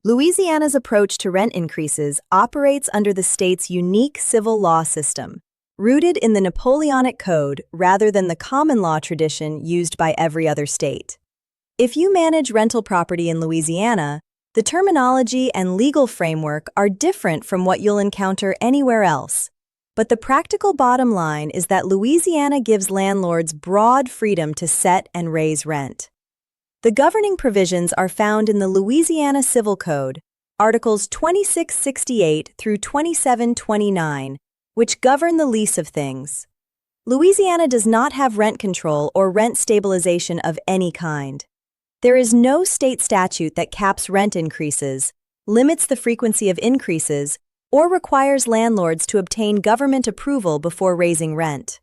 Louisiana's approach to rent increases operates under the state's unique civil law system, rooted in the Napoleonic Code rather than the common law tradition used by every other state. If you manage rental property in Louisiana, the terminology and legal framework are different from what you'll encounter anywhere else. But the practical bottom line is that Louisiana gives landlords broad freedom to set and raise rent. The governing provisions are found in the Louisiana Civil Code, Articles 2668 through 2729, which govern the lease of things. Louisiana does not have rent control or rent stabilization of any kind. There is no state statute that caps rent increases, limits the frequency of increases, or requires landlords to obtain government approval before raising rent.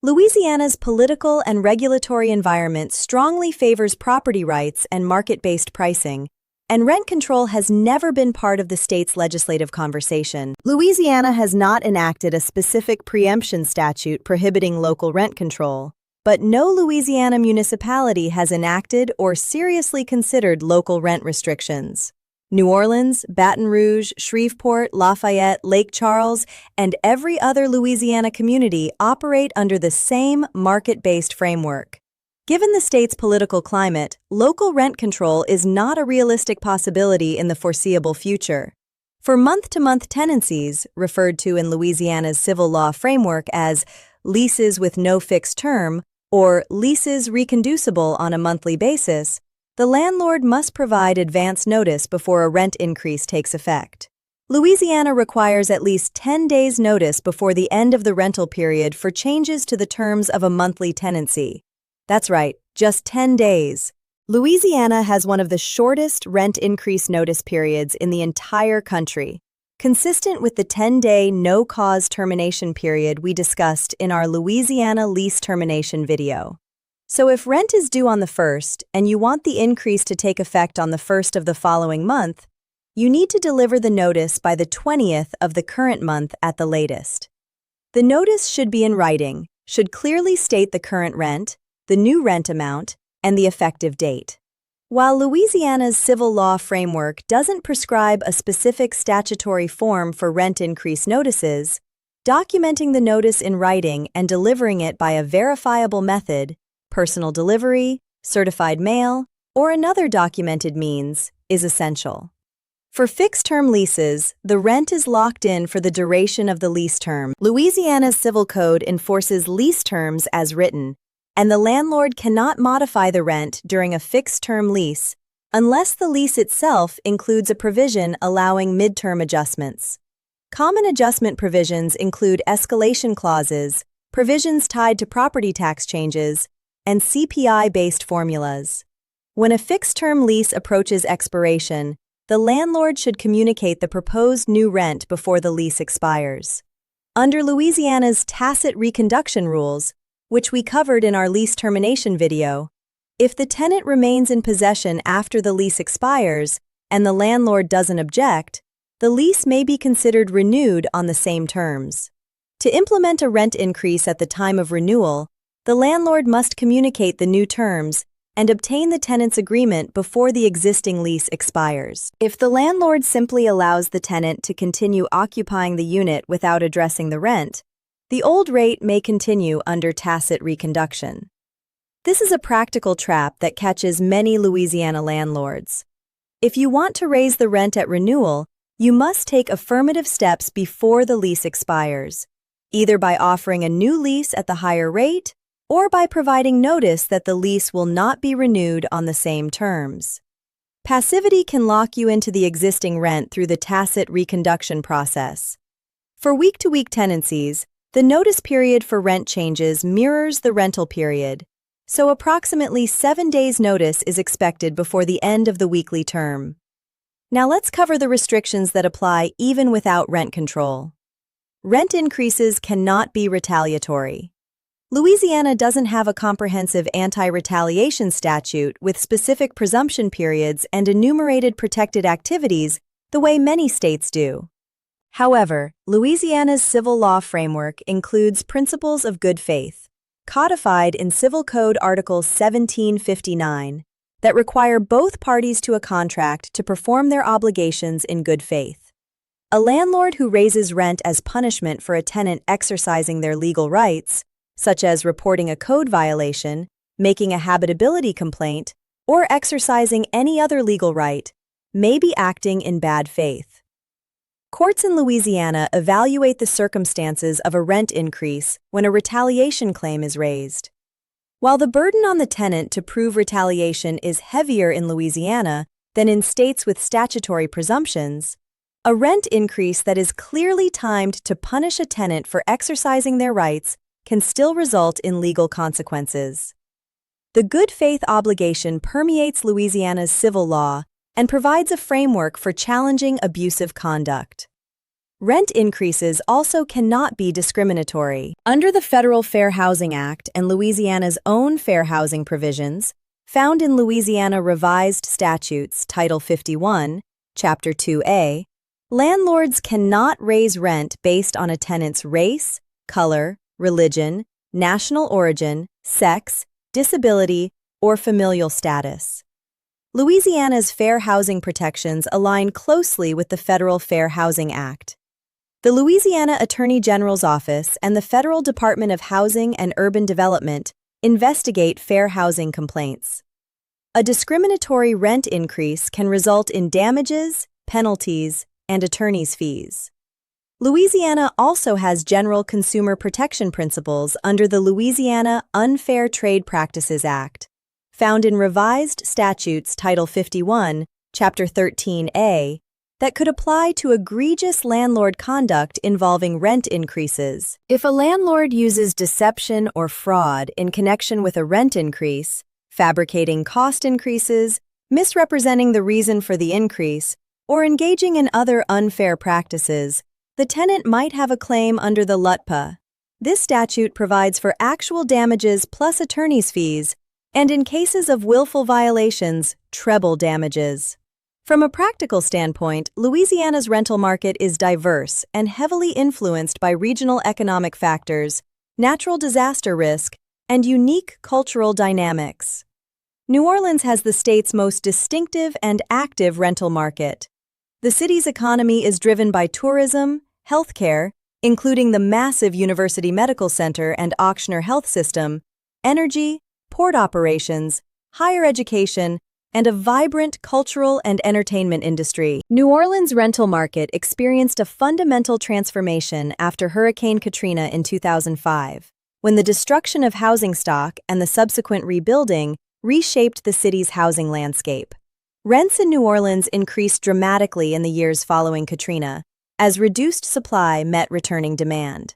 Louisiana's political and regulatory environment strongly favors property rights and market-based pricing, and rent control has never been part of the state's legislative conversation. Louisiana has not enacted a specific preemption statute prohibiting local rent control, but no Louisiana municipality has enacted or seriously considered local rent restrictions. New Orleans, Baton Rouge, Shreveport, Lafayette, Lake Charles, and every other Louisiana community operate under the same market-based framework. Given the state's political climate, local rent control is not a realistic possibility in the foreseeable future. For month-to-month tenancies, referred to in Louisiana's civil law framework as leases with no fixed term or leases reconducible on a monthly basis, the landlord must provide advance notice before a rent increase takes effect. Louisiana requires at least 10 days' notice before the end of the rental period for changes to the terms of a monthly tenancy. That's right, just 10 days. Louisiana has one of the shortest rent increase notice periods in the entire country, consistent with the 10-day no-cause termination period we discussed in our Louisiana lease termination video. So if rent is due on the 1st and you want the increase to take effect on the 1st of the following month, you need to deliver the notice by the 20th of the current month at the latest. The notice should be in writing, should clearly state the current rent, the new rent amount, and the effective date. While Louisiana's civil law framework doesn't prescribe a specific statutory form for rent increase notices, documenting the notice in writing and delivering it by a verifiable method, personal delivery, certified mail, or another documented means, is essential. For fixed-term leases, the rent is locked in for the duration of the lease term. Louisiana's Civil Code enforces lease terms as written, and the landlord cannot modify the rent during a fixed-term lease unless the lease itself includes a provision allowing midterm adjustments. Common adjustment provisions include escalation clauses, provisions tied to property tax changes, and CPI-based formulas. When a fixed-term lease approaches expiration, the landlord should communicate the proposed new rent before the lease expires. Under Louisiana's tacit reconduction rules, which we covered in our lease termination video, if the tenant remains in possession after the lease expires and the landlord doesn't object, the lease may be considered renewed on the same terms. To implement a rent increase at the time of renewal, the landlord must communicate the new terms and obtain the tenant's agreement before the existing lease expires. If the landlord simply allows the tenant to continue occupying the unit without addressing the rent, the old rate may continue under tacit reconduction. This is a practical trap that catches many Louisiana landlords. If you want to raise the rent at renewal, you must take affirmative steps before the lease expires, either by offering a new lease at the higher rate or by providing notice that the lease will not be renewed on the same terms. Passivity can lock you into the existing rent through the tacit reconduction process. For week-to-week tenancies, the notice period for rent changes mirrors the rental period, so approximately 7 days' notice is expected before the end of the weekly term. Now let's cover the restrictions that apply even without rent control. Rent increases cannot be retaliatory. Louisiana doesn't have a comprehensive anti-retaliation statute with specific presumption periods and enumerated protected activities the way many states do. However, Louisiana's civil law framework includes principles of good faith, codified in Civil Code Article 1759, that require both parties to a contract to perform their obligations in good faith. A landlord who raises rent as punishment for a tenant exercising their legal rights, such as reporting a code violation, making a habitability complaint, or exercising any other legal right, may be acting in bad faith. Courts in Louisiana evaluate the circumstances of a rent increase when a retaliation claim is raised. While the burden on the tenant to prove retaliation is heavier in Louisiana than in states with statutory presumptions, a rent increase that is clearly timed to punish a tenant for exercising their rights can still result in legal consequences. The good faith obligation permeates Louisiana's civil law and provides a framework for challenging abusive conduct. Rent increases also cannot be discriminatory. Under the Federal Fair Housing Act and Louisiana's own fair housing provisions, found in Louisiana Revised Statutes Title 51, Chapter 2A, landlords cannot raise rent based on a tenant's race, color, religion, national origin, sex, disability, or familial status. Louisiana's fair housing protections align closely with the Federal Fair Housing Act. The Louisiana Attorney General's Office and the Federal Department of Housing and Urban Development investigate fair housing complaints. A discriminatory rent increase can result in damages, penalties, and attorney's fees. Louisiana also has general consumer protection principles under the Louisiana Unfair Trade Practices Act, found in Revised Statutes Title 51, Chapter 13A, that could apply to egregious landlord conduct involving rent increases. If a landlord uses deception or fraud in connection with a rent increase, fabricating cost increases, misrepresenting the reason for the increase, or engaging in other unfair practices, the tenant might have a claim under the LUTPA. This statute provides for actual damages plus attorney's fees, and in cases of willful violations, treble damages. From a practical standpoint, Louisiana's rental market is diverse and heavily influenced by regional economic factors, natural disaster risk, and unique cultural dynamics. New Orleans has the state's most distinctive and active rental market. The city's economy is driven by tourism, healthcare, including the massive University Medical Center and Auctioner Health System, energy, port operations, higher education, and a vibrant cultural and entertainment industry. New Orleans' rental market experienced a fundamental transformation after Hurricane Katrina in 2005, when the destruction of housing stock and the subsequent rebuilding reshaped the city's housing landscape. Rents in New Orleans increased dramatically in the years following Katrina, as reduced supply met returning demand.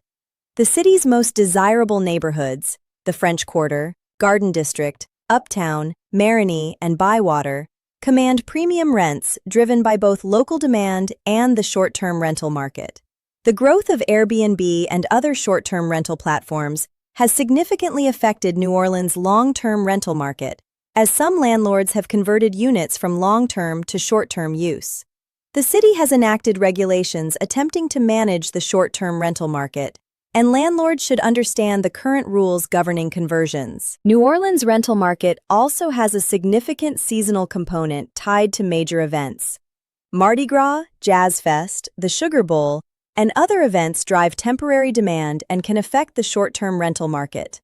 The city's most desirable neighborhoods, the French Quarter, Garden District, Uptown, Marigny, and Bywater, command premium rents driven by both local demand and the short-term rental market. The growth of Airbnb and other short-term rental platforms has significantly affected New Orleans' long-term rental market, as some landlords have converted units from long-term to short-term use. The city has enacted regulations attempting to manage the short-term rental market, and landlords should understand the current rules governing conversions. New Orleans' rental market also has a significant seasonal component tied to major events. Mardi Gras, Jazz Fest, the Sugar Bowl, and other events drive temporary demand and can affect the short-term rental market.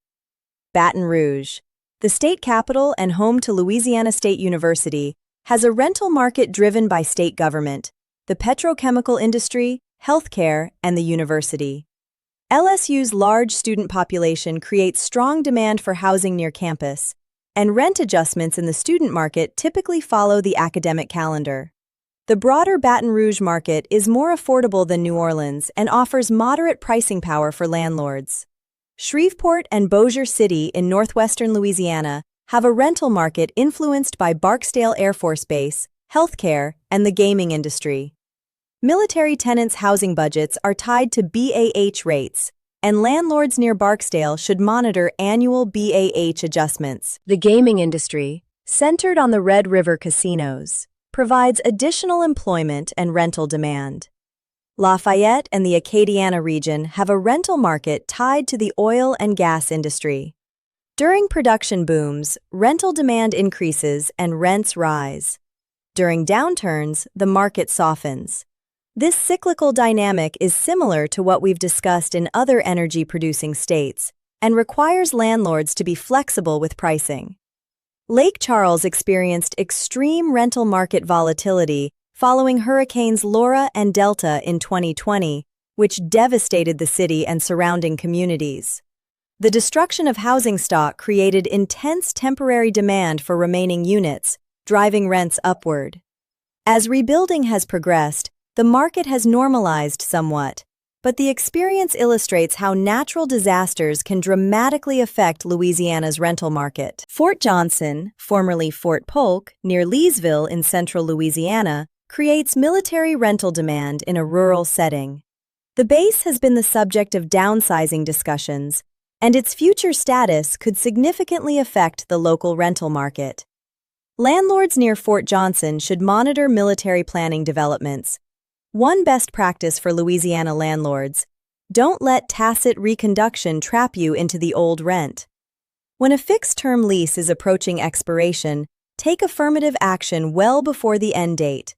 Baton Rouge, the state capital and home to Louisiana State University, has a rental market driven by state government, the petrochemical industry, healthcare, and the university. LSU's large student population creates strong demand for housing near campus, and rent adjustments in the student market typically follow the academic calendar. The broader Baton Rouge market is more affordable than New Orleans and offers moderate pricing power for landlords. Shreveport and Bossier City in northwestern Louisiana have a rental market influenced by Barksdale Air Force Base, healthcare, and the gaming industry. Military tenants' housing budgets are tied to BAH rates, and landlords near Barksdale should monitor annual BAH adjustments. The gaming industry, centered on the Red River casinos, provides additional employment and rental demand. Lafayette and the Acadiana region have a rental market tied to the oil and gas industry. During production booms, rental demand increases and rents rise. During downturns, the market softens. This cyclical dynamic is similar to what we've discussed in other energy-producing states and requires landlords to be flexible with pricing. Lake Charles experienced extreme rental market volatility following hurricanes Laura and Delta in 2020, which devastated the city and surrounding communities. The destruction of housing stock created intense temporary demand for remaining units, driving rents upward. As rebuilding has progressed, the market has normalized somewhat, but the experience illustrates how natural disasters can dramatically affect Louisiana's rental market. Fort Johnson, formerly Fort Polk, near Leesville in central Louisiana, creates military rental demand in a rural setting. The base has been the subject of downsizing discussions, and its future status could significantly affect the local rental market. Landlords near Fort Johnson should monitor military planning developments. One best practice for Louisiana landlords: don't let tacit reconduction trap you into the old rent. When a fixed-term lease is approaching expiration, take affirmative action well before the end date.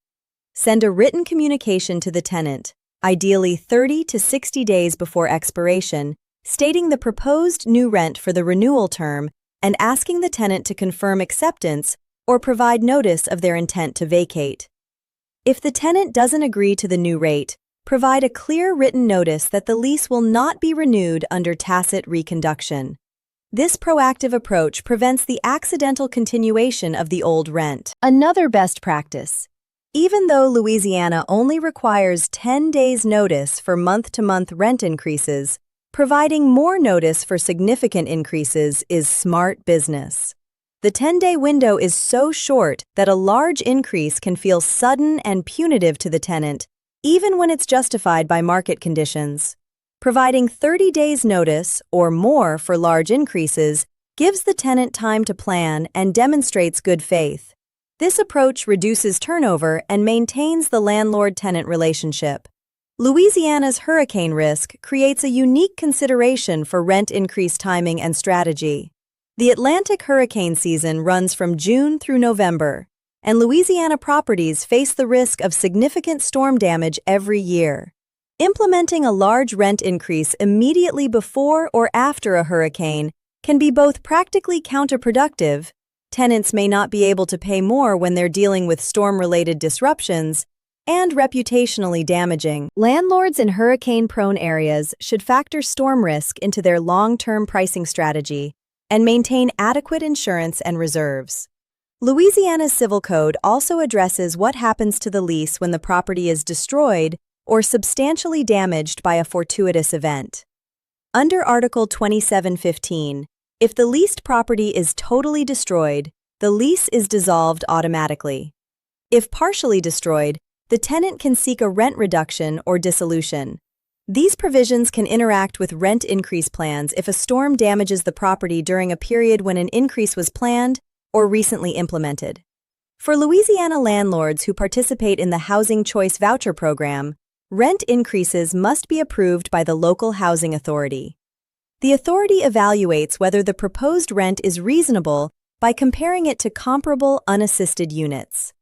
Send a written communication to the tenant, ideally 30 to 60 days before expiration, stating the proposed new rent for the renewal term and asking the tenant to confirm acceptance or provide notice of their intent to vacate. If the tenant doesn't agree to the new rate, provide a clear written notice that the lease will not be renewed under tacit reconduction. This proactive approach prevents the accidental continuation of the old rent. Another best practice: even though Louisiana only requires 10 days' notice for month-to-month rent increases, providing more notice for significant increases is smart business. The 10-day window is so short that a large increase can feel sudden and punitive to the tenant, even when it's justified by market conditions. Providing 30 days' notice or more for large increases gives the tenant time to plan and demonstrates good faith. This approach reduces turnover and maintains the landlord-tenant relationship. Louisiana's hurricane risk creates a unique consideration for rent increase timing and strategy. The Atlantic hurricane season runs from June through November, and Louisiana properties face the risk of significant storm damage every year. Implementing a large rent increase immediately before or after a hurricane can be both practically counterproductive. Tenants may not be able to pay more when they're dealing with storm-related disruptions, and reputationally damaging. Landlords in hurricane-prone areas should factor storm risk into their long-term pricing strategy and maintain adequate insurance and reserves. Louisiana's Civil Code also addresses what happens to the lease when the property is destroyed or substantially damaged by a fortuitous event. Under Article 2715, if the leased property is totally destroyed, the lease is dissolved automatically. If partially destroyed, the tenant can seek a rent reduction or dissolution. These provisions can interact with rent increase plans if a storm damages the property during a period when an increase was planned or recently implemented. For Louisiana landlords who participate in the Housing Choice Voucher Program, rent increases must be approved by the local housing authority. The authority evaluates whether the proposed rent is reasonable by comparing it to comparable unassisted units.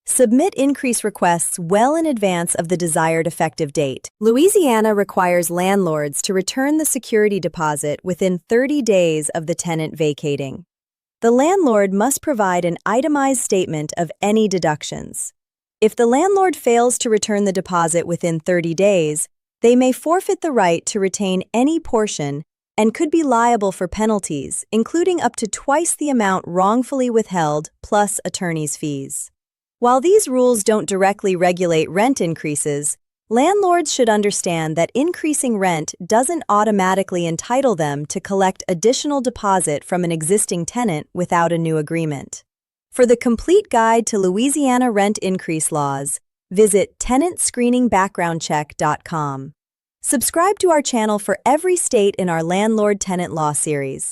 Submit increase requests well in advance of the desired effective date. Louisiana requires landlords to return the security deposit within 30 days of the tenant vacating. The landlord must provide an itemized statement of any deductions. If the landlord fails to return the deposit within 30 days, they may forfeit the right to retain any portion and could be liable for penalties, including up to twice the amount wrongfully withheld plus attorney's fees. While these rules don't directly regulate rent increases, landlords should understand that increasing rent doesn't automatically entitle them to collect additional deposit from an existing tenant without a new agreement. For the complete guide to Louisiana rent increase laws, visit tenantscreeningbackgroundcheck.com. Subscribe to our channel for every state in our landlord-tenant law series.